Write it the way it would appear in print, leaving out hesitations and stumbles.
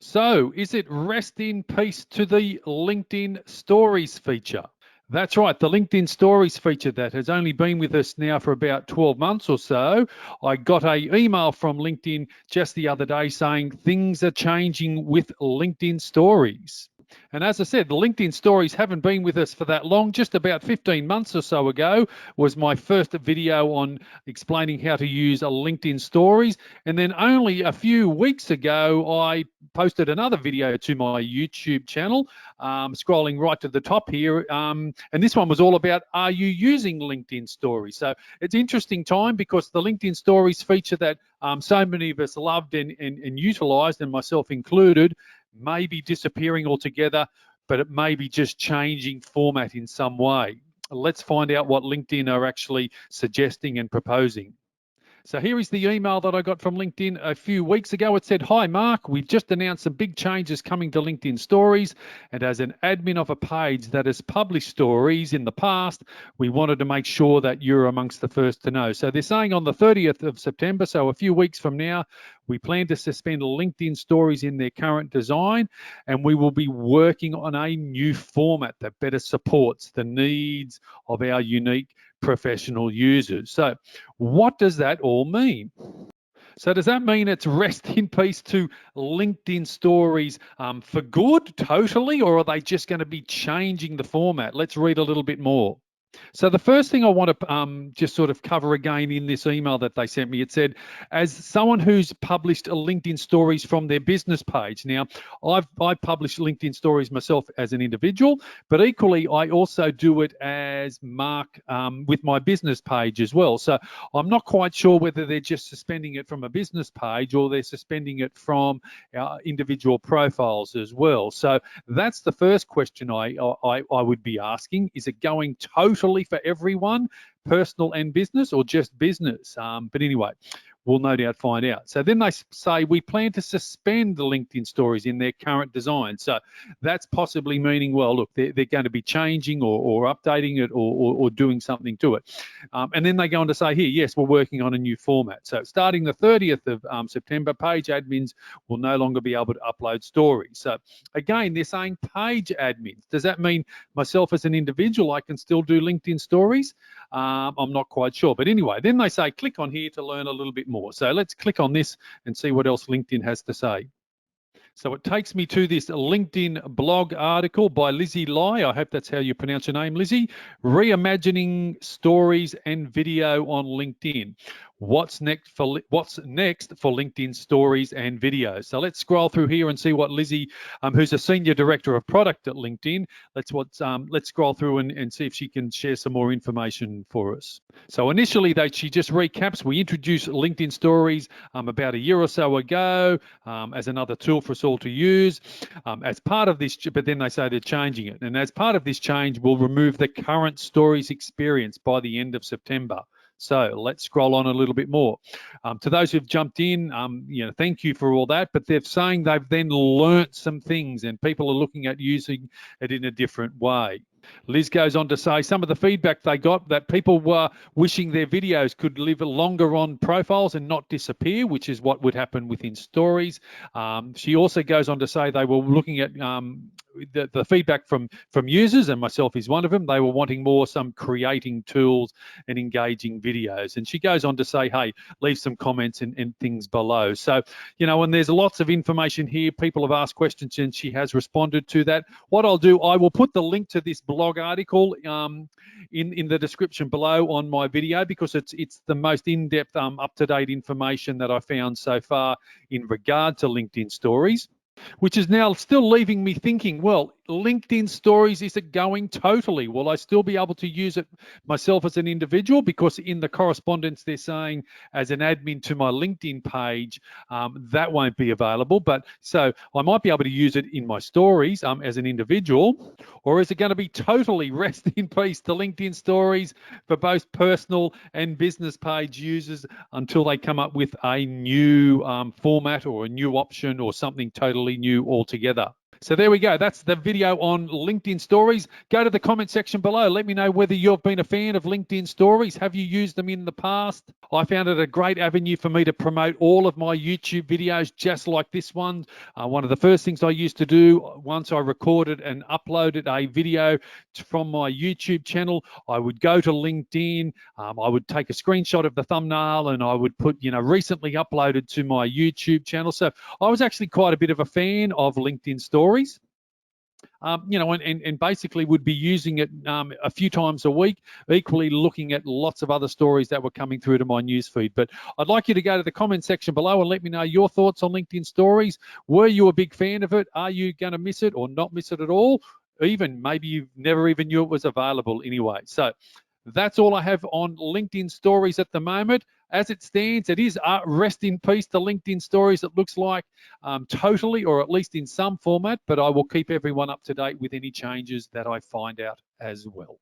So, is it rest in peace to the LinkedIn Stories feature? That's right, the LinkedIn Stories feature that has only been with us now for about 12 months or so. I got an email from LinkedIn just the other day saying things are changing with LinkedIn Stories. And as I said, the LinkedIn Stories haven't been with us for that long. Just about 15 months or so ago was my first video on explaining how to use a LinkedIn Stories. And then only a few weeks ago, I posted another video to my YouTube channel, scrolling right to the top here. And this one was all about, are you using LinkedIn Stories? So it's an interesting time because the LinkedIn Stories feature that so many of us loved and utilized, and myself included, may be disappearing altogether, but it may be just changing format in some way. Let's find out what LinkedIn are actually suggesting and proposing. So here is the email that I got from LinkedIn a few weeks ago. It said, "Hi, Mark. We've just announced some big changes coming to LinkedIn Stories. And as an admin of a page that has published stories in the past, we wanted to make sure that you're amongst the first to know." So they're saying on the 30th of September, so a few weeks from now, we plan to suspend LinkedIn Stories in their current design, and we will be working on a new format that better supports the needs of our unique professional users. So what does that all mean? So does that mean it's rest in peace to LinkedIn Stories for good, totally, or are they just going to be changing the format? Let's read a little bit more. So the first thing I want to just sort of cover again in this email that they sent me, it said, as someone who's published a LinkedIn Stories from their business page. Now, I publish LinkedIn Stories myself as an individual, but equally I also do it as Mark with my business page as well. So I'm not quite sure whether they're just suspending it from a business page or they're suspending it from our individual profiles as well. So that's the first question I would be asking. Is it going totally for everyone, personal and business, or just business? But anyway, we'll no doubt find out. So then they say, we plan to suspend the LinkedIn Stories in their current design. So that's possibly meaning, well, look, they're going to be changing or updating it or doing something to it. And then they go on to say here, yes, we're working on a new format. So starting the 30th of September, page admins will no longer be able to upload stories. So again, they're saying page admins. Does that mean myself as an individual, I can still do LinkedIn Stories? I'm not quite sure. But anyway, then they say, click on here to learn a little bit more. So let's click on this and see what else LinkedIn has to say. So it takes me to this LinkedIn blog article by Lizzie Lai. I hope that's how you pronounce your name, Lizzie. Reimagining stories and video on LinkedIn. What's next for LinkedIn stories and videos? So let's scroll through here and see what Lizzie, who's a senior director of product at LinkedIn, let's scroll through and see if she can share some more information for us. So initially, she just recaps. We introduced LinkedIn Stories about a year or so ago as another tool for us all to use. As part of this, but then they say they're changing it. And as part of this change, we'll remove the current stories experience by the end of September. So let's scroll on a little bit more. To those who've jumped in, thank you for all that. But they're saying they've then learnt some things and people are looking at using it in a different way. Liz goes on to say some of the feedback they got that people were wishing their videos could live longer on profiles and not disappear, which is what would happen within stories. She also goes on to say they were looking at the feedback from users, and myself is one of them. They were wanting some creating tools and engaging videos. And she goes on to say, hey, leave some comments and things below. So, and there's lots of information here. People have asked questions and she has responded to that. What I'll do, I will put the link to this blog article in the description below on my video because it's the most in-depth, up-to-date information that I found so far in regard to LinkedIn Stories, which is now still leaving me thinking, well, LinkedIn Stories, is it going totally? Will I still be able to use it myself as an individual? Because in the correspondence, they're saying as an admin to my LinkedIn page, that won't be available. But so I might be able to use it in my stories as an individual, or is it going to be totally rest in peace to LinkedIn Stories for both personal and business page users until they come up with a new format or a new option or something totally new altogether? So there we go. That's the video on LinkedIn Stories. Go to the comment section below. Let me know whether you've been a fan of LinkedIn Stories. Have you used them in the past? I found it a great avenue for me to promote all of my YouTube videos, just like this one. One of the first things I used to do once I recorded and uploaded a video from my YouTube channel, I would go to LinkedIn. I would take a screenshot of the thumbnail and I would put, recently uploaded to my YouTube channel. So I was actually quite a bit of a fan of LinkedIn Stories. And basically would be using it a few times a week, equally looking at lots of other stories that were coming through to my newsfeed. But I'd like you to go to the comment section below and let me know your thoughts on LinkedIn Stories. Were you a big fan of it? Are you going to miss it or not miss it at all? Even maybe you never even knew it was available anyway. So that's all I have on LinkedIn Stories at the moment. As it stands, it is rest in peace to LinkedIn Stories, it looks like, totally, or at least in some format, but I will keep everyone up to date with any changes that I find out as well.